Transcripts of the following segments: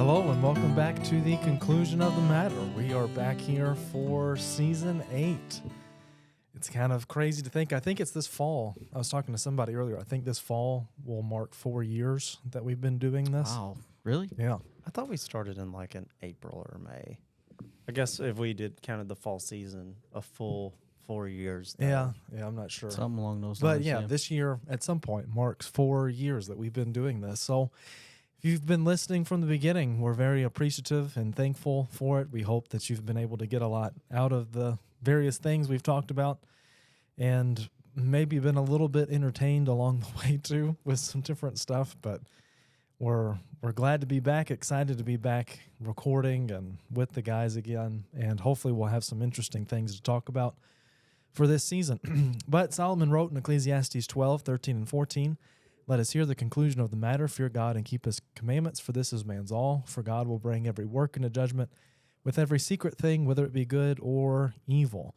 Hello and welcome back to the conclusion of the matter. We are back here for season 8. It's kind of crazy to think. I think it's this fall. I was talking to somebody earlier. I think this fall will mark 4 years that we've been doing this. Wow, really? Yeah. I thought we started in like in April or May. I guess if we did counted the fall season, a full 4 years. Yeah, I'm not sure. Something along those But lines. yeah, this year at some point marks 4 years that we've been doing this. So if you've been listening from the beginning, we're very appreciative and thankful for it. We hope that you've been able to get a lot out of the various things we've talked about and maybe been a little bit entertained along the way too with some different stuff. But we're glad to be back, excited to be back recording and with the guys again. And hopefully we'll have some interesting things to talk about for this season. But Solomon wrote in Ecclesiastes 12:13 and 14, "Let us hear the conclusion of the matter. Fear God and keep his commandments, for this is man's all. For God will bring every work into judgment with every secret thing, whether it be good or evil."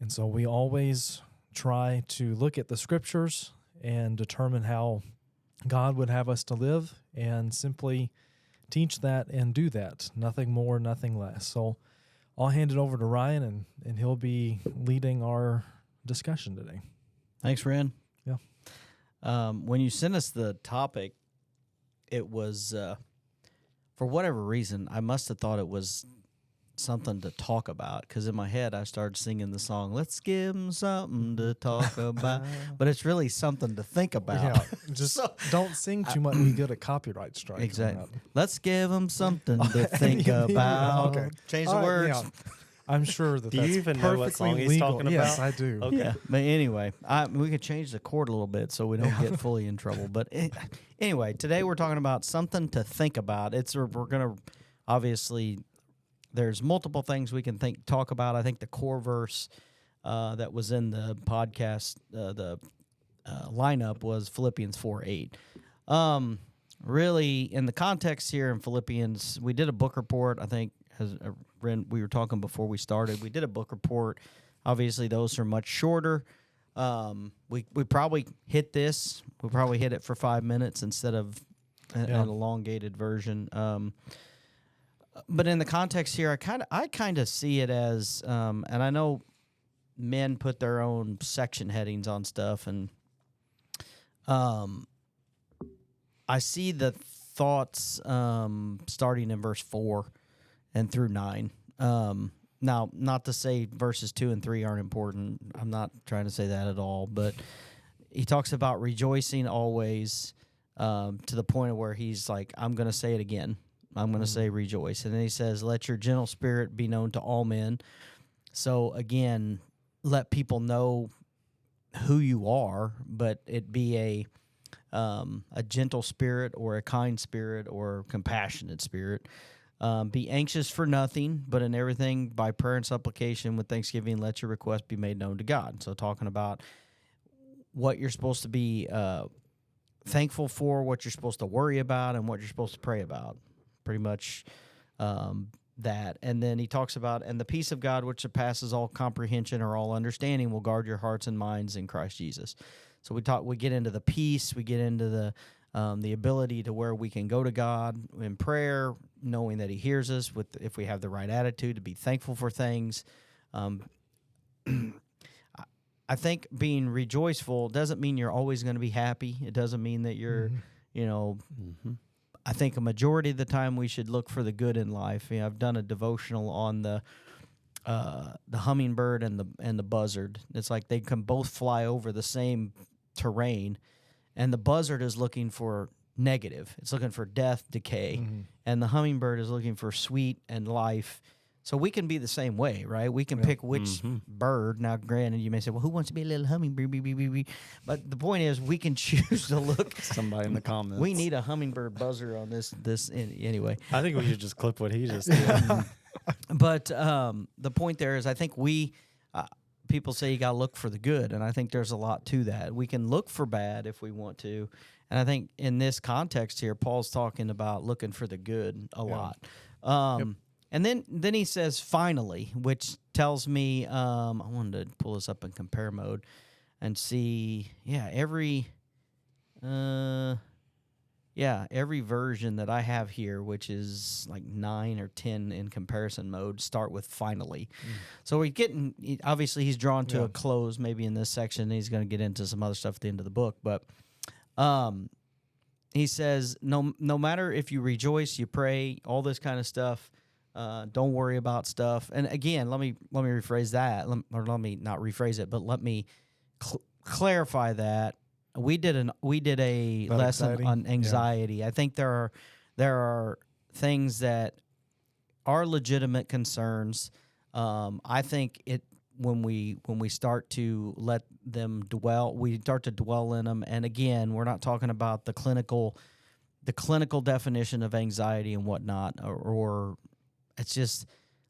And so we always try to look at the scriptures and determine how God would have us to live and simply teach that and do that. Nothing more, nothing less. So I'll hand it over to Ryan, and he'll be leading our discussion today. Thanks, Ren. Yeah. When you sent us the topic, it was, for whatever reason, I must have thought it was something to talk about, because in my head I started singing the song, "Let's give 'em something to talk about," but it's really something to think about. Yeah, just So- don't sing too much. We get a copyright strike. on Exactly. that. Let's give them something to think Yeah, about. okay. Change All the right, words. yeah. I'm sure that Do you that's even know what perfectly song he's legal. talking Yes, about? I do. Okay. Yeah, but anyway, we could change the chord a little bit so we don't get fully in trouble. But anyway, today we're talking about something to think about. We're going to obviously, there's multiple things we can talk about. I think the core verse that was in the podcast, the lineup was Philippians 4:8. Really, in the context here in Philippians, we did a book report. I think as we were talking before we started, we did a book report. Obviously, those are much shorter. We probably hit this. We probably hit it for 5 minutes instead of an elongated version. But in the context here, I kind of see it as, and I know men put their own section headings on stuff, and I see the thoughts starting in verse 4 and through 9. Now, not to say verses 2 and 3 aren't important. I'm not trying to say that at all. But he talks about rejoicing always, to the point of where he's like, I'm going to say it again. I'm going to say rejoice. And then he says, let your gentle spirit be known to all men. So, again, let people know who you are, but it be a gentle spirit or a kind spirit or compassionate spirit. Be anxious for nothing, but in everything by prayer and supplication with thanksgiving, let your request be made known to God. So talking about what you're supposed to be thankful for, what you're supposed to worry about, and what you're supposed to pray about. Pretty much that. And then he talks about, and the peace of God, which surpasses all comprehension or all understanding, will guard your hearts and minds in Christ Jesus. So we get into the peace, we get into the ability to where we can go to God in prayer, knowing that he hears us if we have the right attitude, to be thankful for things. I think being rejoiceful doesn't mean you're always going to be happy. It doesn't mean that you're, I think a majority of the time we should look for the good in life. I've done a devotional on the hummingbird and the buzzard. It's like they can both fly over the same terrain, and the buzzard is looking for negative. It's looking for death, decay, and the hummingbird is looking for sweet and life. So we can be the same way, right? We can pick which bird. Now, granted, you may say, well, who wants to be a little hummingbird? But the point is, we can choose to look. Somebody in the comments. We need a hummingbird buzzer on this anyway. I think we should just clip what he just did. But the point there is, I think people say you got to look for the good, and I think there's a lot to that. We can look for bad if we want to, and I think in this context here, Paul's talking about looking for the good a lot. And then he says, finally, which tells me, I wanted to pull this up in compare mode and see, every Yeah, every version that I have here, which is like 9 or 10 in comparison mode, start with finally. So we're getting, obviously, he's drawn to Yeah. a close maybe in this section. He's going to get into some other stuff at the end of the book. But he says, no matter if you rejoice, you pray, all this kind of stuff, don't worry about stuff. And again, let me rephrase that, let me not rephrase it, but let me clarify that. We did a About lesson anxiety? on Yeah. anxiety. I think there are things that are legitimate concerns. I think when we start to let them dwell, we start to dwell in them. And again, we're not talking about the clinical definition of anxiety and whatnot, or it's just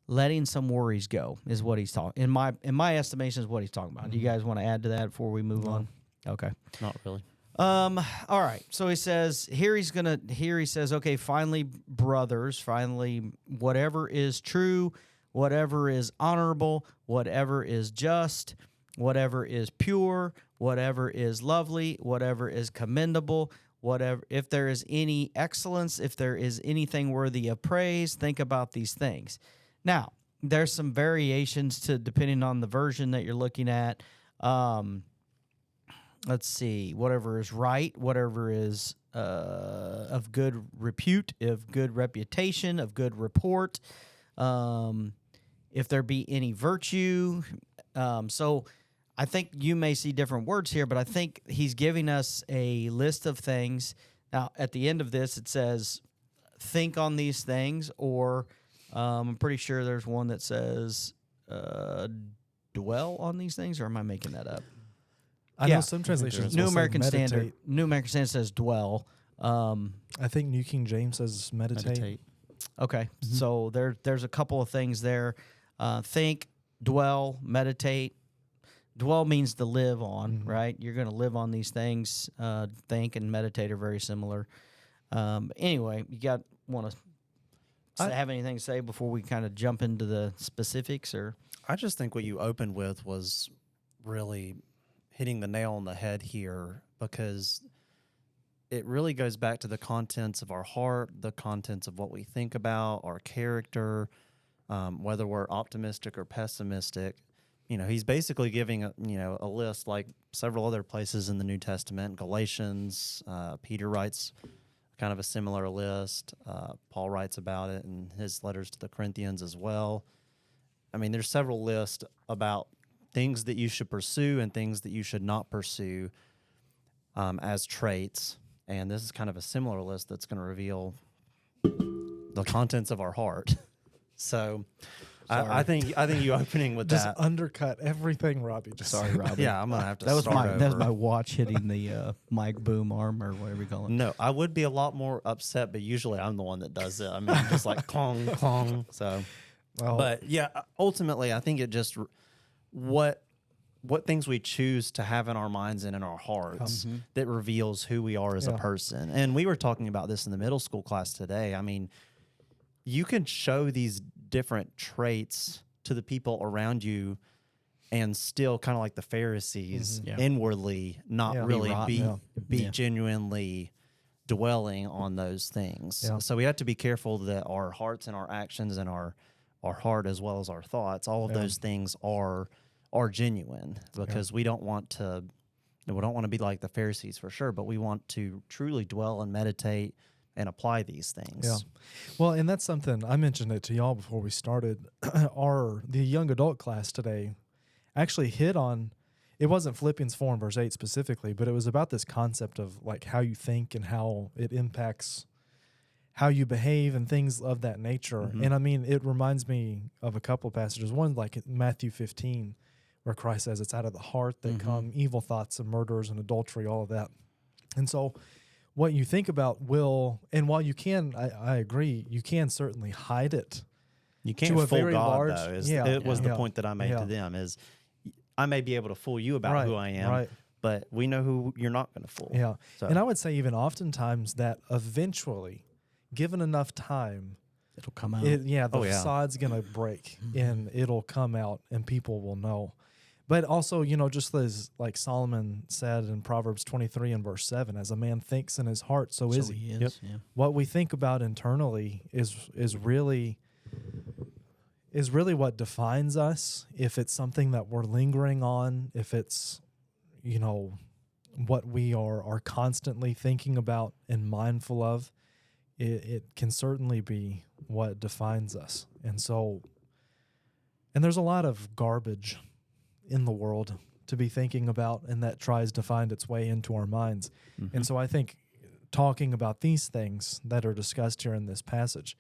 letting some worries go is what he's talking. In my estimation, is what he's talking about. Do you guys want to add to that before we move on? Okay. Not really. All right. So he says he says, okay, finally, brothers, whatever is true, whatever is honorable, whatever is just, whatever is pure, whatever is lovely, whatever is commendable, whatever, if there is any excellence, if there is anything worthy of praise, think about these things. Now, there's some variations depending on the version that you're looking at. Let's see, whatever is right, whatever is of good repute, of good reputation, of good report, if there be any virtue. So I think you may see different words here, but I think he's giving us a list of things. Now, at the end of this, it says, think on these things, or I'm pretty sure there's one that says, dwell on these things, or am I making that up? I Yeah. know some translations. New will say American Standard. meditate. New American Standard says dwell. I think New King James says meditate. Okay, so there's a couple of things there. Think, dwell, meditate. Dwell means to live on, right? You're going to live on these things. Think and meditate are very similar. Anyway, you want to have anything to say before we kind of jump into the specifics, or? I just think what you opened with was really hitting the nail on the head here, because it really goes back to the contents of our heart, the contents of what we think about, our character, whether we're optimistic or pessimistic. You know, he's basically giving a list like several other places in the New Testament. Galatians, Peter writes kind of a similar list. Paul writes about it in his letters to the Corinthians as well. I mean, there's several lists about things that you should pursue and things that you should not pursue as traits. And this is kind of a similar list that's going to reveal the contents of our heart. So I think you opening with Just that. undercut everything Robbie just said. Robbie. Yeah, I'm going to have to That was start over. that was my watch hitting the mic boom arm, or whatever you call it. No, I would be a lot more upset, but usually I'm the one that does it. I mean, just like clong, clong. So, Well, but yeah, ultimately, I think it just what things we choose to have in our minds and in our hearts that reveals who we are as a Yeah. person. And we were talking about this in the middle school class today. I mean, you can show these different traits to the people around you and still kind of like the Pharisees Yeah. inwardly not Yeah. really rotten. be Yeah. genuinely dwelling on those things. Yeah. So we have to be careful that our hearts and our actions and our heart as well as our thoughts, all of those things are genuine, because we don't want to be like the Pharisees for sure, but we want to truly dwell and meditate and apply these things. Yeah. Well, and that's something I mentioned it to y'all before we started. The young adult class today actually hit on, it wasn't Philippians 4 and verse 8 specifically, but it was about this concept of like how you think and how it impacts how you behave and things of that nature. And I mean, it reminds me of a couple of passages. One, like in Matthew 15, where Christ says it's out of the heart that come evil thoughts and murders and adultery, all of that. And so what you think about will, and while you can, I agree, you can certainly hide it. You can't To a fool very God, large- though. yeah, It was the yeah, point that I made yeah. to them is I may be able to fool you about who I am, Right. but we know who you're not going to fool. Yeah. So, And I would say even oftentimes that eventually, given enough time, It'll come out. the Oh, yeah. facade's going to break and it'll come out and people will know. But also, just as like Solomon said in Proverbs 23 and verse 7, as a man thinks in his heart, so is he. is. Yep. Yeah. What we think about internally is really what defines us. If it's something that we're lingering on, if it's what we are constantly thinking about and mindful of, it can certainly be what defines us. And there's a lot of garbage in the world to be thinking about, and that tries to find its way into our minds. Mm-hmm. And so I think talking about these things that are discussed here in this passage,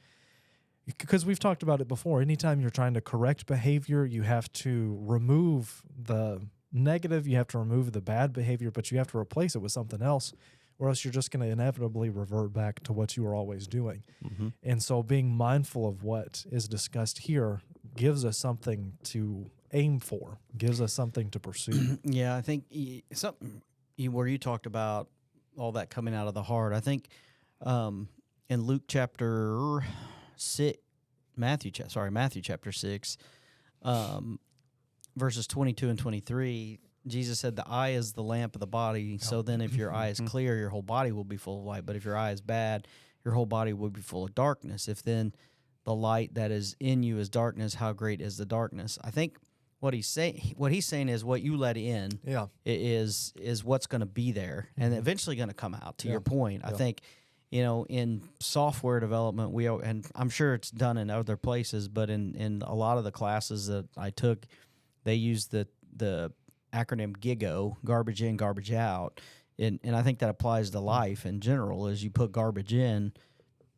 because we've talked about it before, anytime you're trying to correct behavior, you have to remove the negative, you have to remove the bad behavior, but you have to replace it with something else, or else you're just going to inevitably revert back to what you were always doing. Mm-hmm. And so being mindful of what is discussed here gives us something to aim for, gives us something to pursue. Yeah, I think where you talked about all that coming out of the heart, I think in Luke chapter 6, Matthew chapter 6, verses 22 and 23, Jesus said, the eye is the lamp of the body. So then if your eye is clear, your whole body will be full of light. But if your eye is bad, your whole body will be full of darkness. If then the light that is in you is darkness, how great is the darkness? I think what he's saying is what you let in Yeah. is what's going to be there and eventually going to come out. To your point, I think, in software development, and I'm sure it's done in other places, but in a lot of the classes that I took, they use the acronym GIGO, garbage in, garbage out, and I think that applies to life in general. As you put garbage in,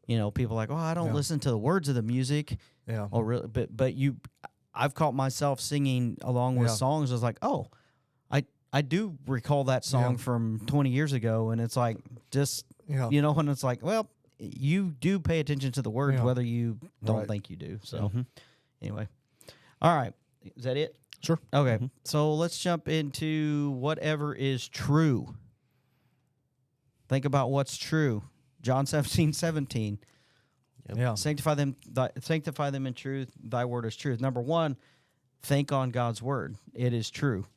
people are like, oh, I don't listen to the words of the music. Yeah. Oh, really? But I've caught myself singing along with songs. I was like, oh, I do recall that song from 20 years ago, and it's like just when it's like, well, you do pay attention to the words, whether you don't think you do. So anyway, all right, is that it? Sure. Okay, so let's jump into whatever is true. Think about what's true. John 17:17. Yeah. Sanctify them in truth. Thy word is truth. Number one, think on God's word. It is true.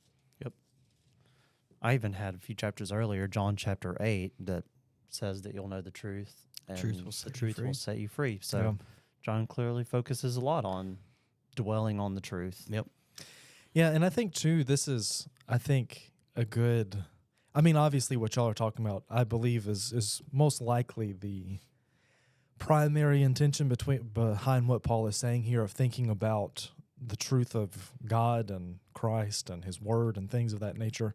Yep. I even had a few chapters earlier, John chapter 8, that says that you'll know the truth. And Truth will set you free. will set you free. So John clearly focuses a lot on dwelling on the truth. Yep. Yeah, and I think too, this is a good. I mean, obviously, what y'all are talking about, I believe, is most likely the primary intention behind what Paul is saying here, of thinking about the truth of God and Christ and His Word and things of that nature.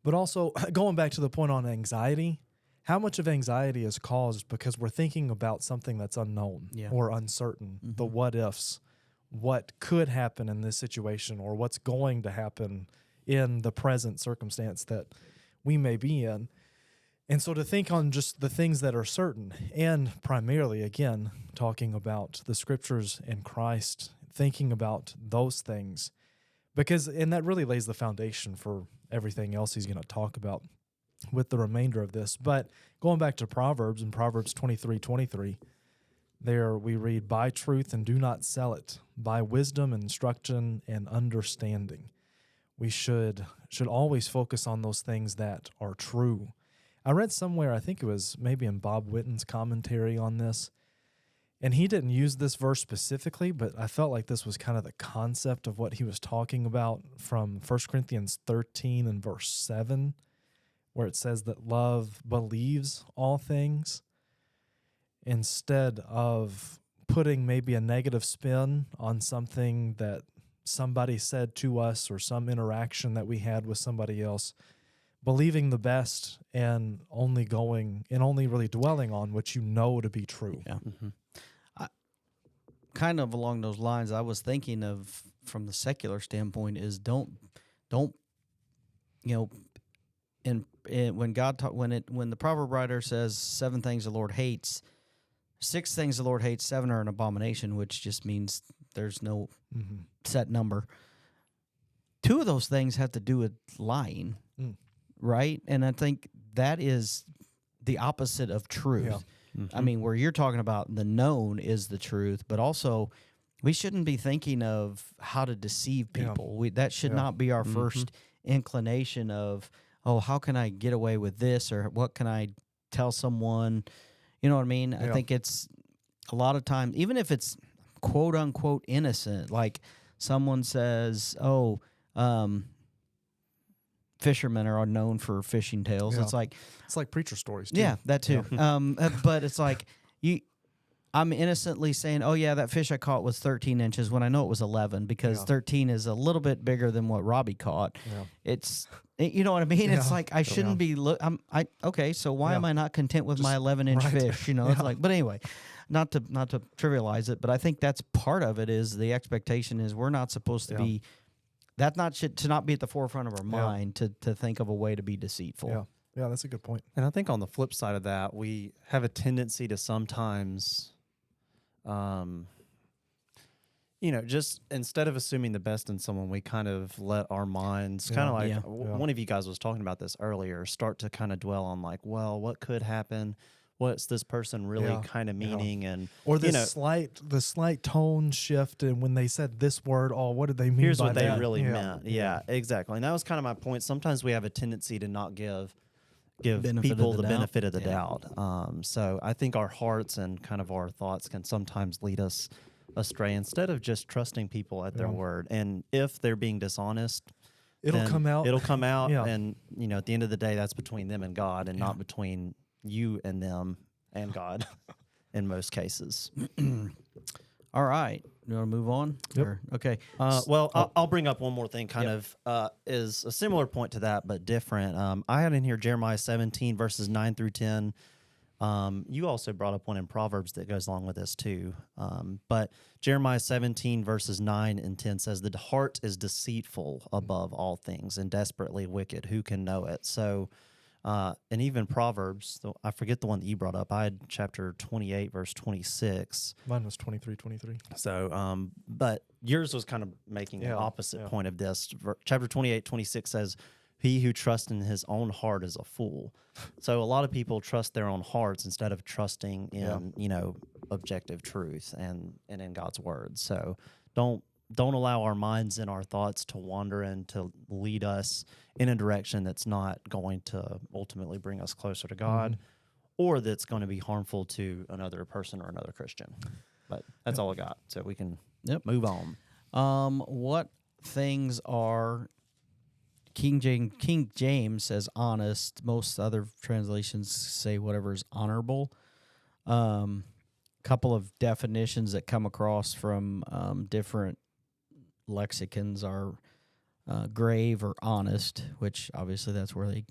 But also going back to the point on anxiety, how much of anxiety is caused because we're thinking about something that's unknown or uncertain, the what ifs, what could happen in this situation, or what's going to happen in the present circumstance that we may be in. And so to think on just the things that are certain, and primarily, again, talking about the scriptures and Christ, thinking about those things, and that really lays the foundation for everything else he's going to talk about with the remainder of this. But going back to Proverbs, in Proverbs 23:23, there we read, buy truth and do not sell it, buy wisdom, instruction, and understanding. We should always focus on those things that are true. I read somewhere, I think it was maybe in Bob Witten's commentary on this, and he didn't use this verse specifically, but I felt like this was kind of the concept of what he was talking about from 1 Corinthians 13 and verse 7, where it says that love believes all things, instead of putting maybe a negative spin on something that somebody said to us or some interaction that we had with somebody else, believing the best and only really dwelling on what you know to be true. Yeah. Kind of along those lines, I was thinking of from the secular standpoint is don't and when when the proverb writer says 7 things the Lord hates, 6 things the Lord hates, 7 are an abomination, which just means there's no set number. 2 of those things have to do with lying, right? And I think that is the opposite of truth. Yeah. I mean, where you're talking about the known is the truth, but also we shouldn't be thinking of how to deceive Yeah. people. That should Yeah. not be our first inclination of, oh, how can I get away with this, or what can I tell someone? You know what I mean? I Yeah. think it's a lot of times, even if it's quote unquote innocent, like someone says, oh, fishermen are known for fishing tails. Yeah. It's like, It's like preacher stories too. yeah, that too. But it's like I'm innocently saying, oh yeah, that fish I caught was 13 inches when I know it was 11, because Yeah. 13 is a little bit bigger than what Robbie caught. Yeah. It's, you know what I mean? It's Yeah. like I shouldn't be. Okay, so why am I not content with my 11-inch right. fish? You know, it's Yeah. like. But anyway, not to trivialize it, but I think that's part of it. Is the expectation is we're not supposed to Yeah. be. That should not be at the forefront of our mind to think of a way to be deceitful. Yeah. Yeah, that's a good point. And I think on the flip side of that, we have a tendency to sometimes, just instead of assuming the best in someone, we kind of let our minds kind of like Yeah. one of you guys was talking about this earlier, start to kind of dwell on like, well, what could happen? What's this person really Yeah. kind of meaning? And Or the you know, slight tone shift, and when they said this word, oh, what did they mean? here's by what they that? really Yeah. meant. Yeah, exactly. And that was kind of my point. Sometimes we have a tendency to not give Benefit of people the the doubt. benefit of the Yeah. doubt. So I think our hearts and kind of our thoughts can sometimes lead us astray instead of just trusting people at their Yeah. word. And if they're being dishonest, It'll then come out. It'll come out. Yeah. And at the end of the day, that's between them and God, and not between you and them and God in most cases. All right, you want to move on? Yep. Or- okay. I'll bring up one more thing, is a similar point to that, but different. I had in here Jeremiah 17, verses 9 through 10. You also brought up one in Proverbs that goes along with this too. But Jeremiah 17, verses 9 and 10 says, the heart is deceitful above all things and desperately wicked. Who can know it? So, and even Proverbs, I forget the one that you brought up. I had chapter 28, verse 26. Mine was 23. So, but yours was kind of making an Yeah, opposite yeah. point of this. Chapter 28, 26 says, he who trusts in his own heart is a fool. So a lot of people trust their own hearts instead of trusting in, objective truth and in God's word. So don't allow our minds and our thoughts to wander and to lead us in a direction that's not going to ultimately bring us closer to God, or that's going to be harmful to another person or another Christian. But that's all I got. So we can move on. What things are King James says honest. Most other translations say whatever is honorable. Couple of definitions that come across from different lexicons are grave or honest, which obviously that's where they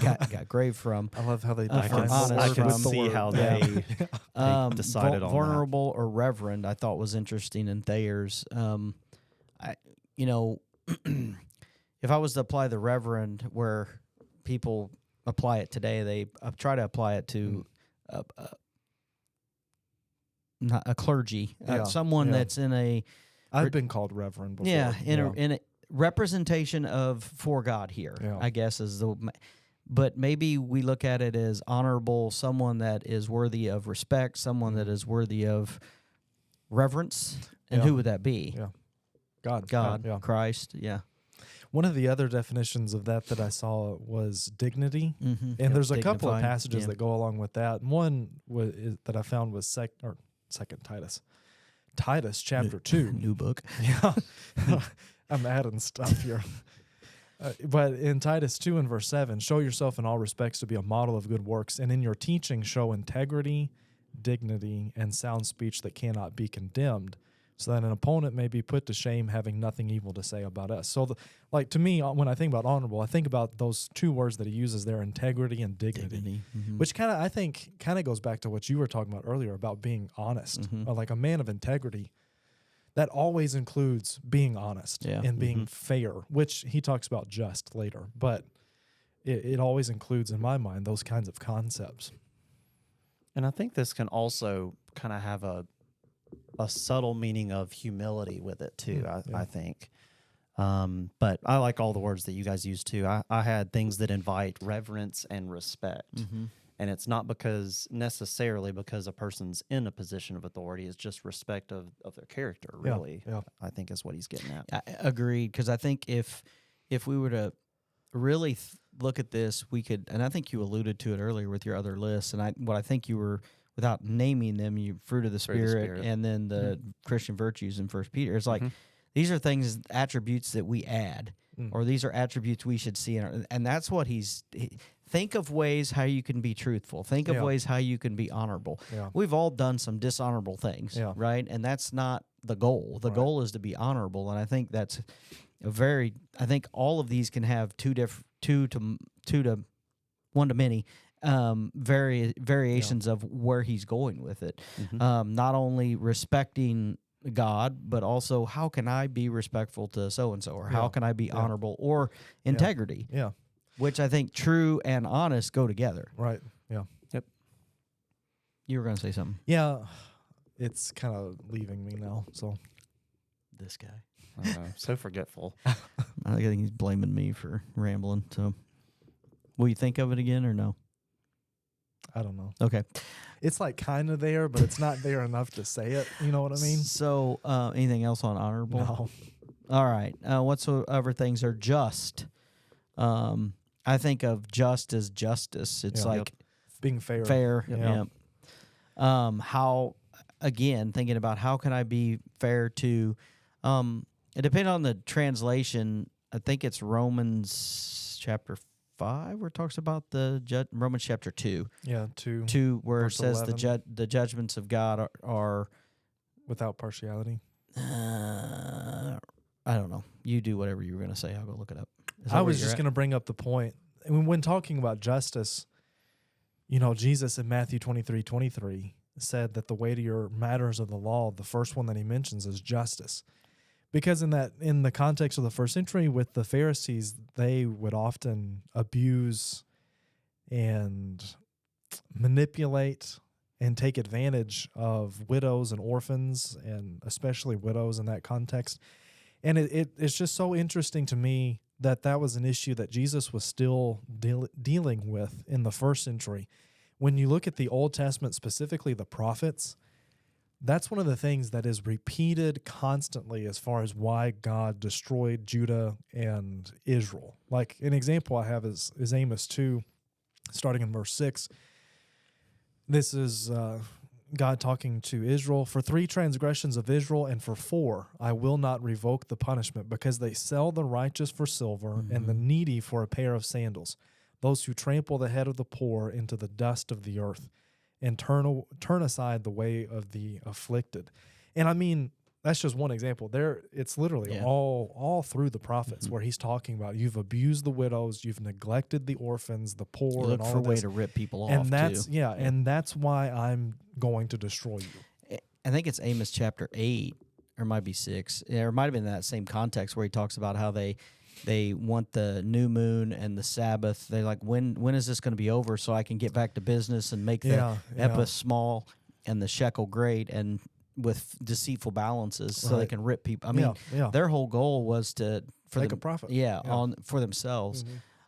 got grave from. I love how they I define can- honest I word can with the see word. how Yeah. they decided on that. Vulnerable or reverend, I thought was interesting in Thayer's. If I was to apply the reverend where people apply it today, they try to apply it to not a clergy, Yeah, someone yeah. that's in a I've been called reverend before. in a representation of for God here. Yeah. I guess is the. But maybe we look at it as honorable, someone that is worthy of respect, someone that is worthy of reverence. And Yeah. who would that be? Yeah. God. God, Christ, yeah. One of the other definitions of that I saw was dignity. Mm-hmm. And there's a couple of Dignified, passages yeah. that go along with that. One that I found was second Titus. Titus chapter 2. New book. Yeah. I'm adding stuff here. But in Titus 2 and verse 7, show yourself in all respects to be a model of good works, and in your teaching show integrity, dignity, and sound speech that cannot be condemned, so that an opponent may be put to shame, having nothing evil to say about us. So, to me, when I think about honorable, I think about those two words that he uses there, integrity and dignity. Mhm. Which I think goes back to what you were talking about earlier about being honest. Mhm. Like a man of integrity, that always includes being honest Yeah. and being fair, which he talks about just later. But it always includes, in my mind, those kinds of concepts. And I think this can also kind of have a subtle meaning of humility with it too. I think. But I like all the words that you guys use too. I had things that invite reverence and respect. Mhm. And it's not because necessarily because a person's in a position of authority. It's just respect of their character, really. Yeah. I think is what he's getting at. Agreed, because I think if we were to really look at this, we could, and I think you alluded to it earlier with your other lists, and what I think you were, without naming them, you fruit of the Fruit of the Spirit, Spirit. and then the Christian virtues in First Peter. It's like these are things, attributes that we add, or these are attributes we should see, and that's what think of ways how you can be truthful. Think of ways how you can be honorable. Yeah. We've all done some dishonorable things, right? And that's not the goal. The goal is to be honorable, and I think that's I think all of these can have two to one to many variations of where he's going with it. Not only respecting God, but also how can I be respectful to so and so, or how can I be honorable, or integrity. Yeah. Which I think true and honest go together. Right. Yeah. Yep. You were going to say something. Yeah. It's kind of leaving me now. So This guy. I know, so forgetful. I think he's blaming me for rambling. So, will you think of it again or no? I don't know. Okay. It's like kind of there, but it's not there enough to say it. You know what I mean? So, anything else on honorable? No. All right. Whatsoever things are just. I think of just as justice. It's Yeah. like Being fair. fair. Yeah. How, again, thinking about how can I be fair to, it depends on the translation. I think it's Romans chapter 5 where it talks about the Romans chapter 2. Yeah. 2 Where verse it says 11. the judgments of God are without partiality. I don't know. You do whatever you were going to say. I'll go look it up. Is that I where was you're just at? going to bring up the point. I mean, when talking about justice, you know, Jesus in Matthew 23:23 said that the weightier matters of the law, the first one that he mentions is justice. Because in the context of the first century with the Pharisees, they would often abuse and manipulate and take advantage of widows and orphans, and especially widows in that context. And it's just so interesting to me that was an issue that Jesus was still dealing with in the first century. When you look at the Old Testament, specifically the prophets, that's one of the things that is repeated constantly as far as why God destroyed Judah and Israel. Like an example I have is Amos 2, starting in verse 6. This is God talking to Israel. For 3 transgressions of Israel and for 4, I will not revoke the punishment, because they sell the righteous for silver and the needy for a pair of sandals, those who trample the head of the poor into the dust of the earth and turn aside the way of the afflicted. And I mean, that's just one example. There, it's literally all through the prophets where he's talking about you've abused the widows, you've neglected the orphans, the poor, Look and all for a of way this. to rip people off, And that's too. and that's why I'm going to destroy you. I think it's Amos chapter 8, or it might be 6. Or it might have been in that same context where he talks about how they want the new moon and the Sabbath. They're like, when is this going to be over so I can get back to business and make the ephah small and the shekel great, and with deceitful balances so they Right. can rip people. I mean, their whole goal was to Make a profit. for themselves.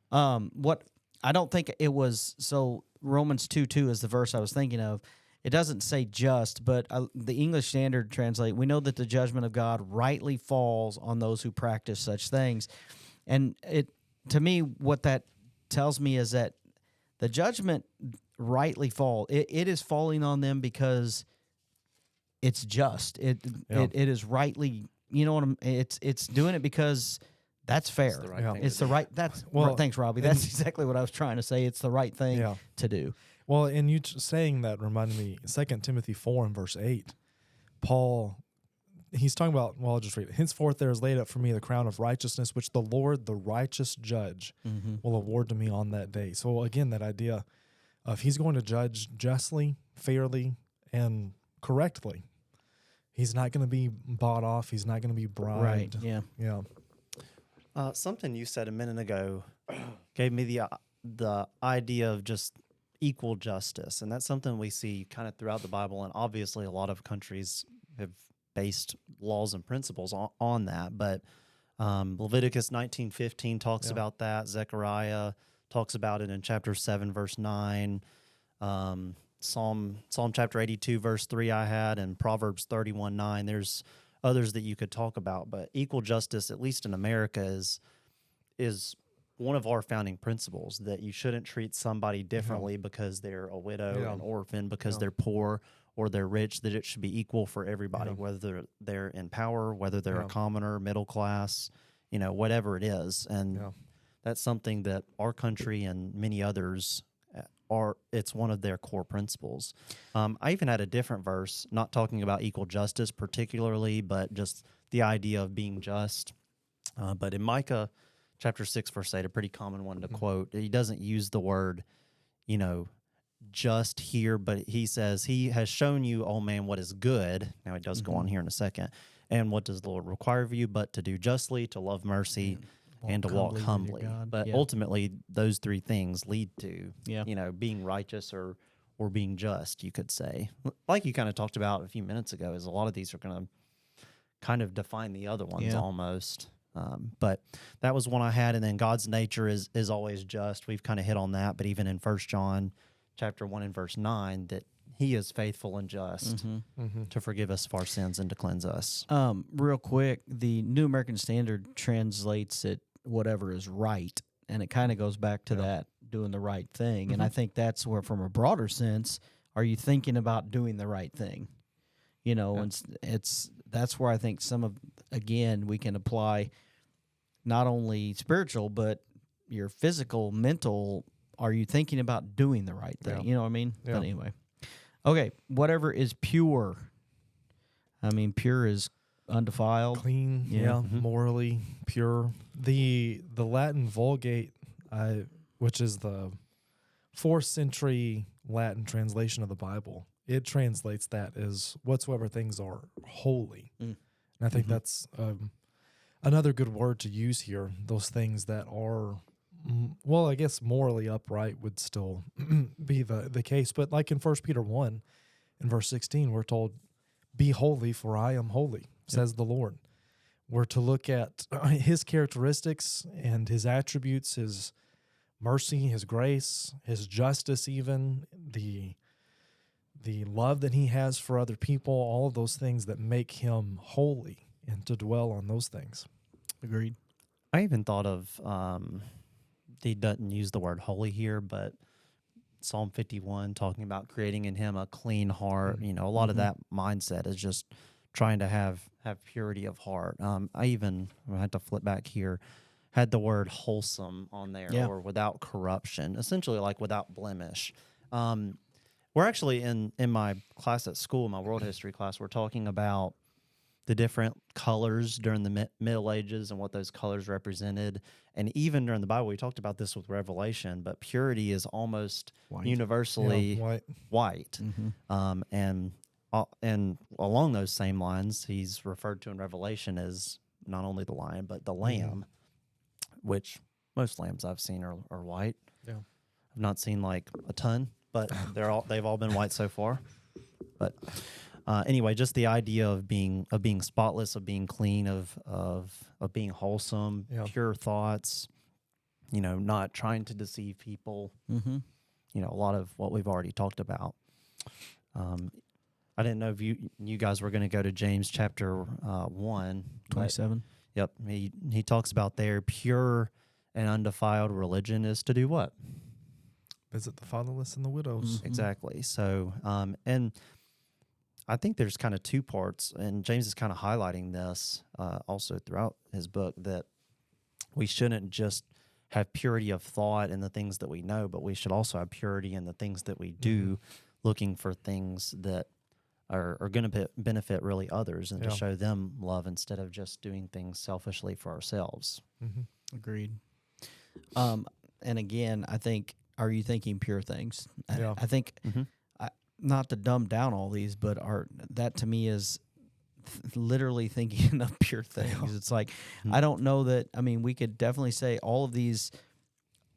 What I don't think it was, so Romans 2:2 is the verse I was thinking of. It doesn't say just, but the English Standard translate, we know that the judgment of God rightly falls on those who practice such things. And to me, what that tells me is that the judgment rightly it is falling on them because it's just. It is rightly, you know what it's doing it because that's fair. It's the right thing It's to the do. right. That's Well, thanks, Robbie. That's exactly what I was trying to say. It's the right thing to do. Well, and you saying that reminded me, 2 Timothy 4 and verse 8, Paul, he's talking about, well, I'll just read it. Henceforth there is laid up for me the crown of righteousness, which the Lord, the righteous judge, will award to me on that day. So again, that idea of he's going to judge justly, fairly, and correctly. He's not going to be bought off. He's not going to be bribed. Right. Yeah. Yeah. Something you said a minute ago gave me the idea of just equal justice, and that's something we see kind of throughout the Bible, and obviously a lot of countries have based laws and principles on that. But Leviticus 19:15 talks about that. Zechariah talks about it in chapter 7, verse 9. Psalm chapter 82 verse 3 I had, and Proverbs 31:9. There's others that you could talk about, but equal justice, at least in America, is one of our founding principles, that you shouldn't treat somebody differently because they're a widow, Yeah. an orphan, because Yeah. they're poor or they're rich, that it should be equal for everybody, Yeah. whether they're in power, whether they're Yeah. a commoner, middle class, whatever it is. And Yeah. that's something that our country and many others it's one of their core principles. I even had a different verse, not talking about equal justice particularly, but just the idea of being just. But in Micah chapter 6, verse 8, a pretty common one to quote, he doesn't use the word, just here, but he says, he has shown you, oh man, what is good. Now he does go on here in a second. And what does the Lord require of you but to do justly, to love mercy, and to walk with your humbly. God. But Yeah. ultimately, those three things lead to, Yeah. being righteous or being just, you could say. Like you kind of talked about a few minutes ago, is a lot of these are going to kind of define the other ones Yeah. almost. But that was one I had. And then God's nature is always just. We've kind of hit on that. But even in 1 John chapter 1 and verse 9, that he is faithful and just to forgive us of our sins and to cleanse us. Real quick, the New American Standard translates it whatever is right, and it kind of goes back to that doing the right thing. And I think that's where, from a broader sense, are you thinking about doing the right thing? And that's where I think again, we can apply not only spiritual but your physical, mental. Are you thinking about doing the right thing? Yeah. You know what I mean? Yeah. But anyway, okay, whatever is pure. I mean, pure is undefiled. Clean, Yeah. morally pure. The Latin Vulgate, which is the 4th century Latin translation of the Bible, it translates that as whatsoever things are holy. And I think that's another good word to use here. Those things that are, I guess morally upright would still be the case. But like in 1 Peter 1, in verse 16, we're told, be holy, for I am holy, says the Lord. We're to look at his characteristics and his attributes, his mercy, his grace, his justice, even the love that he has for other people, all of those things that make him holy, and to dwell on those things. Agreed. I even thought of, he doesn't use the word holy here, but Psalm 51 talking about creating in him a clean heart. A lot of that mindset is just trying to have purity of heart. I had to flip back here, had the word wholesome on there, or without corruption, essentially like without blemish. We're actually in my class at school, my world history class, we're talking about the different colors during the Middle Ages and what those colors represented. And even during the Bible, we talked about this with Revelation, but purity is almost universally white. And along those same lines, he's referred to in Revelation as not only the lion, but the lamb, which most lambs I've seen are white. Yeah. I've not seen like a ton, but they've all been white so far. But anyway, just the idea of being spotless, of being clean, of being wholesome, pure thoughts, not trying to deceive people. A lot of what we've already talked about. I didn't know if you guys were going to go to James chapter 1. 27. Yep. He talks about there, pure and undefiled religion is to do what? Visit the fatherless and the widows. Exactly. So, and I think there's kind of two parts, and James is kind of highlighting this also throughout his book, that we shouldn't just have purity of thought in the things that we know, but we should also have purity in the things that we do, looking for things that are going to benefit really others and to show them love instead of just doing things selfishly for ourselves. Agreed. And again, I think, are you thinking pure things? Yeah. I think, not to dumb down all these, but that to me is literally thinking of pure things. It's like, I don't know that, we could definitely say all of these,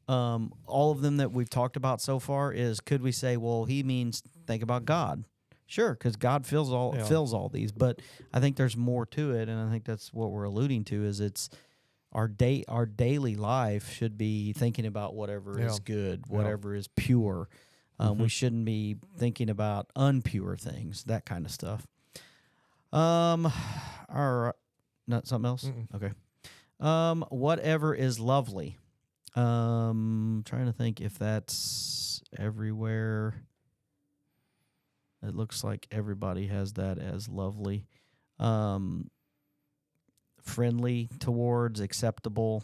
all of them that we've talked about so far could we say, well, he means think about God? Sure, because God fills all these, but I think there's more to it, and I think that's what we're alluding to. Is it's our daily life should be thinking about whatever is good, whatever is pure, We shouldn't be thinking about unpure things, that kind of stuff. All right. Not something else? Okay. Whatever is lovely. Trying to think if that's everywhere. It looks like everybody has that as lovely. Friendly towards, acceptable.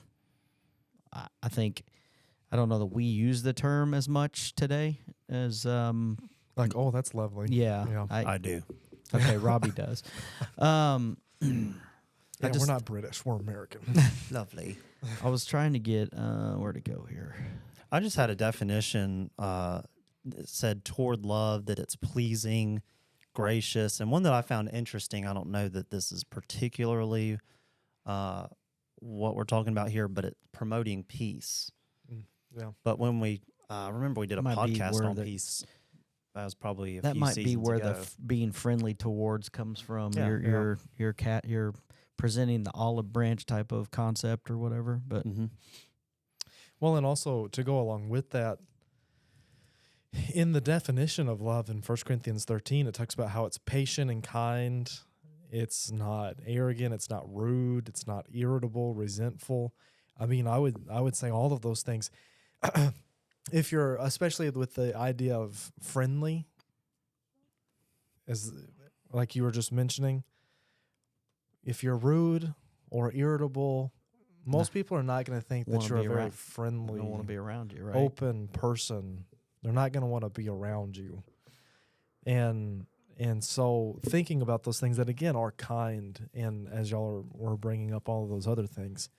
I think, I don't know that we use the term as much today as Like, oh, that's lovely. yeah. I do. Okay, Robbie does. Yeah, we're not British. We're American. Lovely. I was trying to get where to go here. I just had a definition that said toward love that it's pleasing, gracious, and one that I found interesting. I don't know that this is particularly what we're talking about here, but it's promoting peace. Yeah. But when we remember we did a Might be podcast where on the- peace. That was probably a That few might be seasons where ago. the being friendly towards comes from. Yeah, You're presenting the olive branch type of concept or whatever. But Well, and also to go along with that, in the definition of love in 1 Corinthians 13, it talks about how it's patient and kind. It's not arrogant. It's not rude. It's not irritable, resentful. I mean, I would say all of those things. If you're, especially with the idea of friendly, as like you were just mentioning, if you're rude or irritable, most people are not going to think that Wanna you're a be very around- friendly, I don't want to be around you, right? open person. They're not going to want to be around you. And so thinking about those things that again are kind, and as y'all were bringing up all of those other things,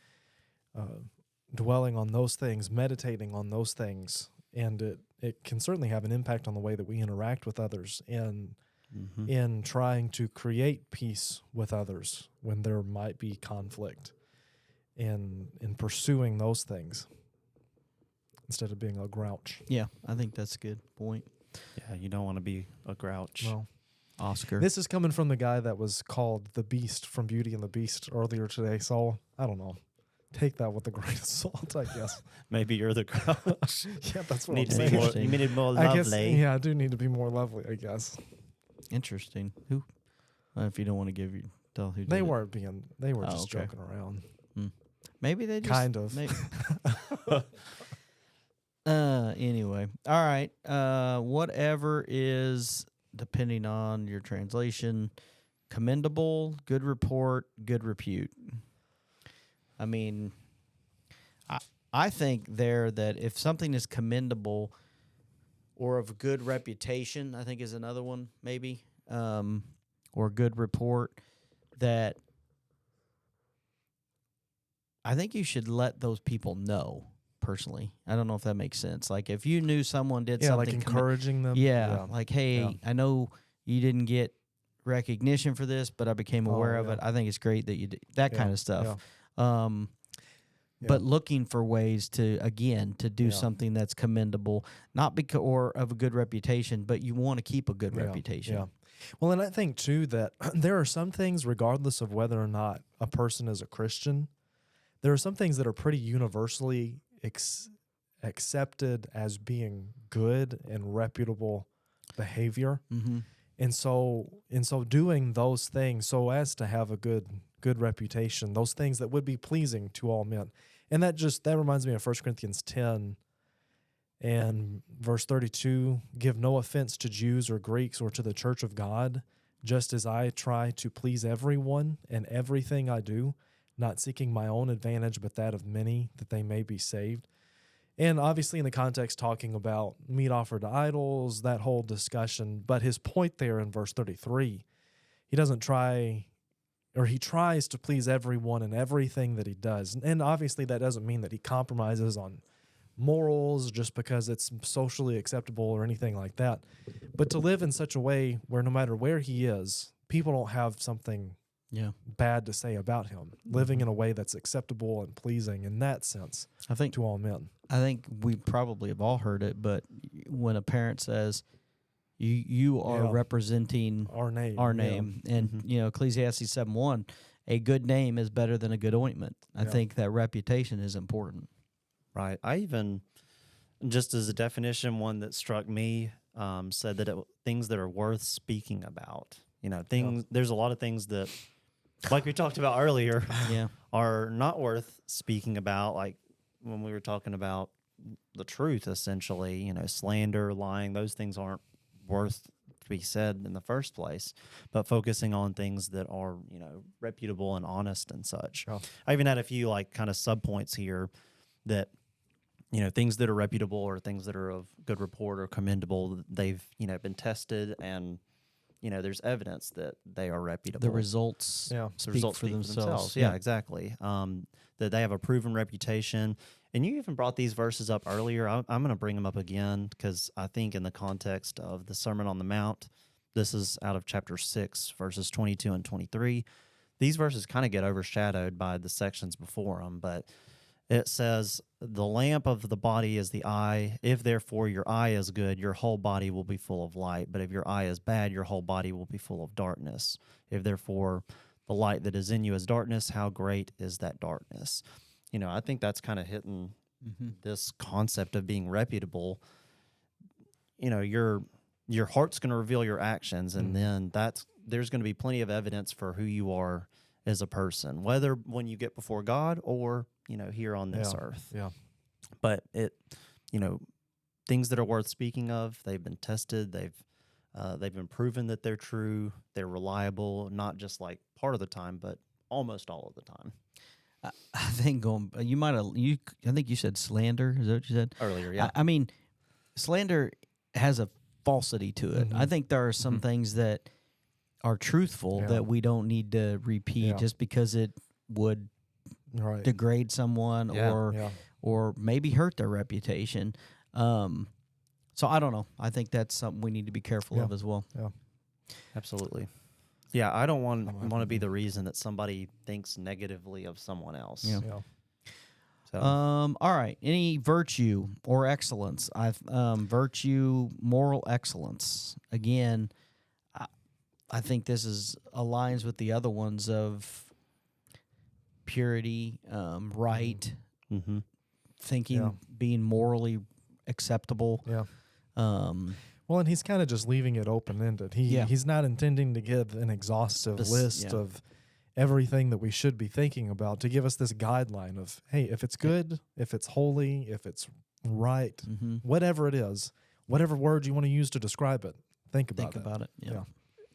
dwelling on those things, meditating on those things, and it can certainly have an impact on the way that we interact with others and in trying to create peace with others when there might be conflict, and in pursuing those things instead of being a grouch. Yeah, I think that's a good point. Yeah, you don't want to be a grouch. Well, Oscar. this is coming from the guy that was called the Beast from Beauty and the Beast earlier today, so I don't know. Take that with a grain of salt, I guess. Maybe you're the grouch. Yeah, that's what Need I'm to be saying. more, you need more I guess, lovely. yeah, I do need to be more lovely, I guess. Interesting. Who? If you don't want to tell who They did it. they were Oh, just okay. joking around. Maybe they just Kind of. Anyway, all right. Whatever is, depending on your translation, commendable, good report, good repute. I mean, I think there that if something is commendable or of good reputation, I think is another one maybe, or good report, that I think you should let those people know personally. I don't know if that makes sense. Like if you knew someone did Yeah, something like encouraging them. yeah, like, hey, Yeah. I know you didn't get recognition for this, but I became aware of yeah. it. I think it's great that you did that kind Yeah, of stuff. yeah. But looking for ways to do Yeah. something that's commendable, not because or of a good reputation, but you want to keep a good Yeah, reputation. Yeah. Well, and I think too that there are some things, regardless of whether or not a person is a Christian, there are some things that are pretty universally accepted as being good and reputable behavior. Mm-hmm. And so doing those things so as to have a good reputation, those things that would be pleasing to all men. And that reminds me of 1 Corinthians 10 and verse 32, give no offense to Jews or Greeks or to the church of God, just as I try to please everyone in everything I do, not seeking my own advantage, but that of many, that they may be saved. And obviously in the context talking about meat offered to idols, that whole discussion. But his point there in verse 33, he tries to please everyone in everything that he does. And obviously that doesn't mean that he compromises on morals just because it's socially acceptable or anything like that. But to live in such a way where no matter where he is, people don't have something bad to say about him, living in a way that's acceptable and pleasing in that sense I think to all men. I think we probably have all heard it, but when a parent says, "You are Yeah. representing Our name. and Ecclesiastes 7:1, a good name is better than a good ointment." I Yeah. think that reputation is important. Right. I even Just as a definition, one that struck me said that things that are worth speaking about. Things. There's a lot of things that, like we talked about earlier, Yeah. are not worth speaking about. Like when we were talking about the truth, essentially, slander, lying, those things aren't worth to be said in the first place. But focusing on things that are, reputable and honest and such. Yeah. I even had a few like kind of sub points here that, things that are reputable or things that are of good report or commendable. They've, been tested and, there's evidence that they are reputable. The results Yeah. The speak results for speak themselves. Yeah, exactly. That they have a proven reputation. And you even brought these verses up earlier. I'm going to bring them up again because I think in the context of the Sermon on the Mount, this is out of chapter 6, verses 22 and 23. These verses kind of get overshadowed by the sections before them, but it says, the lamp of the body is the eye. If therefore your eye is good, your whole body will be full of light. But if your eye is bad, your whole body will be full of darkness. If therefore the light that is in you is darkness, how great is that darkness? I think that's kind of hitting this concept of being reputable. Your heart's going to reveal your actions, and then there's going to be plenty of evidence for who you are as a person, whether when you get before God or here on this earth. Yeah. But things that are worth speaking of, they've been tested. They've been proven that they're true. They're reliable, not just like part of the time, but almost all of the time. I think I think you said slander. Is that what you said Earlier? Yeah. I mean, slander has a falsity to it. I think there are some things that are truthful that we don't need to repeat just because it would degrade someone or maybe hurt their reputation. So I don't know. I think that's something we need to be careful of as well. Yeah. Absolutely. Yeah, I don't want to be the reason that somebody thinks negatively of someone else. Yeah. So, All right. Any virtue or excellence? Virtue, moral excellence. Again, I think this aligns with the other ones of purity, right, thinking, being morally acceptable. Yeah. Well, and he's kind of just leaving it open-ended. He's not intending to give an exhaustive list of everything that we should be thinking about, to give us this guideline of, hey, if it's good, if it's holy, if it's right, whatever it is, whatever word you want to use to describe it, think about it. Yeah.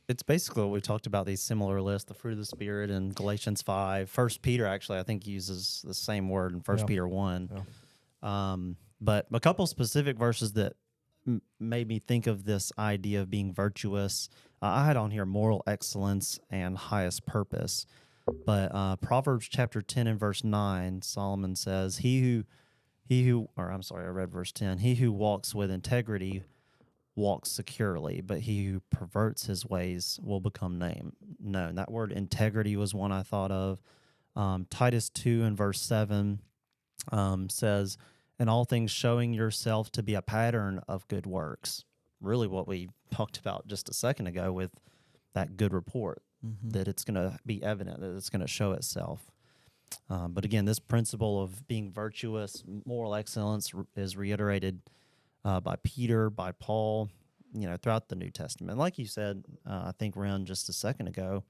It's basically what we talked about, these similar lists, the fruit of the Spirit in Galatians 5. 1 Peter, actually, I think uses the same word in 1 Peter 1. Yeah. But a couple specific verses that made me think of this idea of being virtuous. I had on here moral excellence and highest purpose. But Proverbs chapter 10 and verse 9, Solomon says, I read verse 10. He who walks with integrity walks securely, but he who perverts his ways will become known. That word integrity was one I thought of. Titus 2 and verse 7 says, in all things showing yourself to be a pattern of good works. Really what we talked about just a second ago with that good report, that it's going to be evident, that it's going to show itself. But again, this principle of being virtuous, moral excellence is reiterated by Peter, by Paul, throughout the New Testament. Like you said, I think, Ren, just a second ago,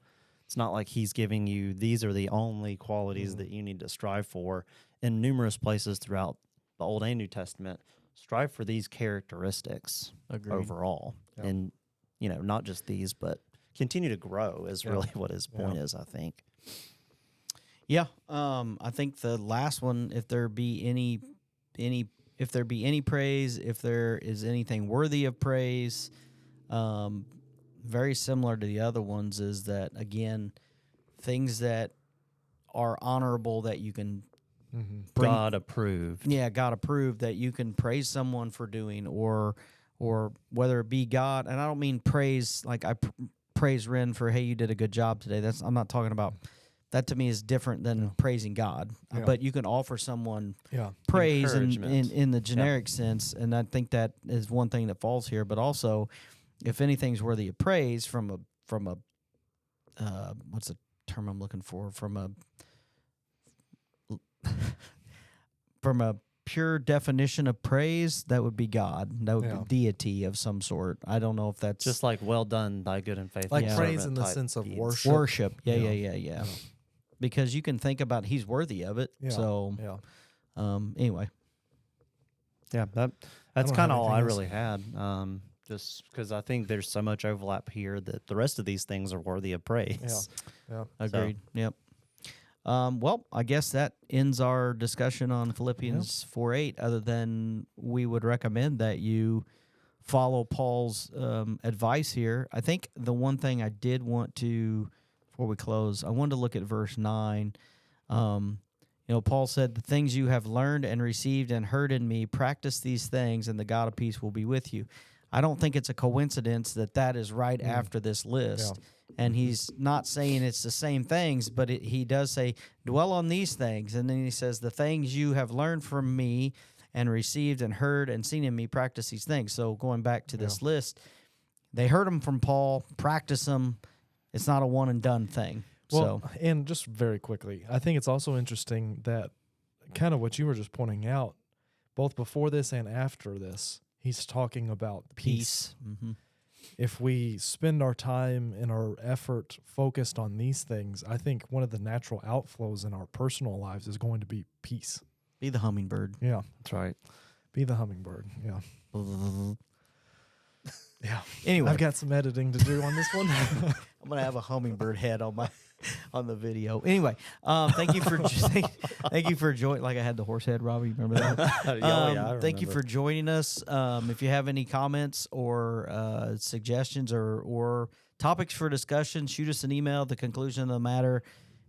it's not like he's giving you, these are the only qualities that you need to strive for. In numerous places throughout the Old and New Testament, strive for these characteristics overall. Yep. And, not just these, but continue to grow is really what his point is, I think. Yeah. I think the last one, if there be any praise, if there is anything worthy of praise, very similar to the other ones, is that, again, things that are honorable that you can God approved. Yeah, God approved, that you can praise someone for doing, or whether it be God, and I don't mean praise like I praise Ren for, hey, you did a good job today. I'm not talking about that. To me is different than praising God. But you can offer someone praise in the generic sense, and I think that is one thing that falls here. But also, if anything's worthy of praise from a what's the term I'm looking for, from a pure definition of praise, that would be God. That would Yeah. be deity of some sort. I don't know if that's Just like well done, thy good and faithful Like Yeah. praise servant in the type sense of deeds. worship. worship. Yeah, Yeah. yeah. Because you can think about he's worthy of it. Yeah. So Yeah. anyway. Yeah, that's don't have kind of all I anything else. really had. Just because I think there's so much overlap here that the rest of these things are worthy of praise. Yeah. Agreed. Yep. Well, I guess that ends our discussion on Philippians 4:8. Other than we would recommend that you follow Paul's advice here. I think the one thing I did want to, before we close, I wanted to look at verse 9. Paul said, "The things you have learned and received and heard in me, practice these things, and the God of peace will be with you." I don't think it's a coincidence that that is right after this list. And he's not saying it's the same things, but he does say, dwell on these things. And then he says, the things you have learned from me and received and heard and seen in me, practice these things. So going back to this list, they heard them from Paul, practice them. It's not a one and done thing. Well, and just very quickly, I think it's also interesting that kind of what you were just pointing out, both before this and after this, he's talking about peace. Mm-hmm. If we spend our time and our effort focused on these things, I think one of the natural outflows in our personal lives is going to be peace. Be the hummingbird. Yeah. That's right. Be the hummingbird. Yeah. Yeah. Anyway, I've got some editing to do on this one. I'm gonna have a hummingbird head on my on the video. Anyway, thank you for thank you for joining. Like I had the horse head, Robbie. Remember that? I Thank you remember. for joining us. If you have any comments or suggestions or topics for discussion, shoot us an email at the conclusion of the matter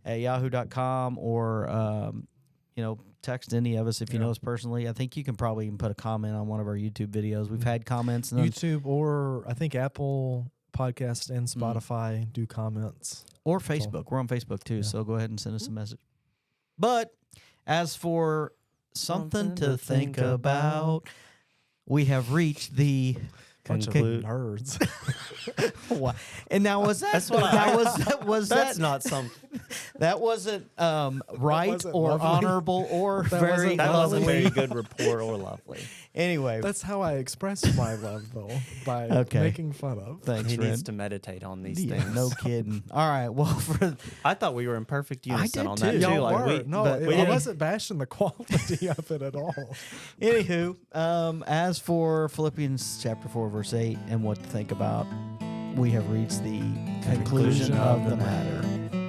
at yahoo.com or text any of us if you know us personally. I think you can probably even put a comment on one of our YouTube videos. We've had comments. YouTube or I think Apple Podcast and Spotify do comments. Or Facebook. We're on Facebook too, so go ahead and send us a message. But as for something to think about, we have reached the Bunch of Conclude. nerds. and now was that That's what was That's that not some. that wasn't right wasn't or lovely. honorable or That very wasn't That wasn't lovely. very good rapport or lovely. Anyway, That's how I express my love, though, by Okay. making fun of. thanks, He Ren. needs to meditate on these Yeah, things. no kidding. All right, well for I thought we were in perfect unison did on too. that too. Y'all Like were. No, but we I didn't- wasn't bashing the quality of it at all. Anywho, as for Philippians chapter 4, verse 8, and what to think about, we have reached the conclusion of the matter.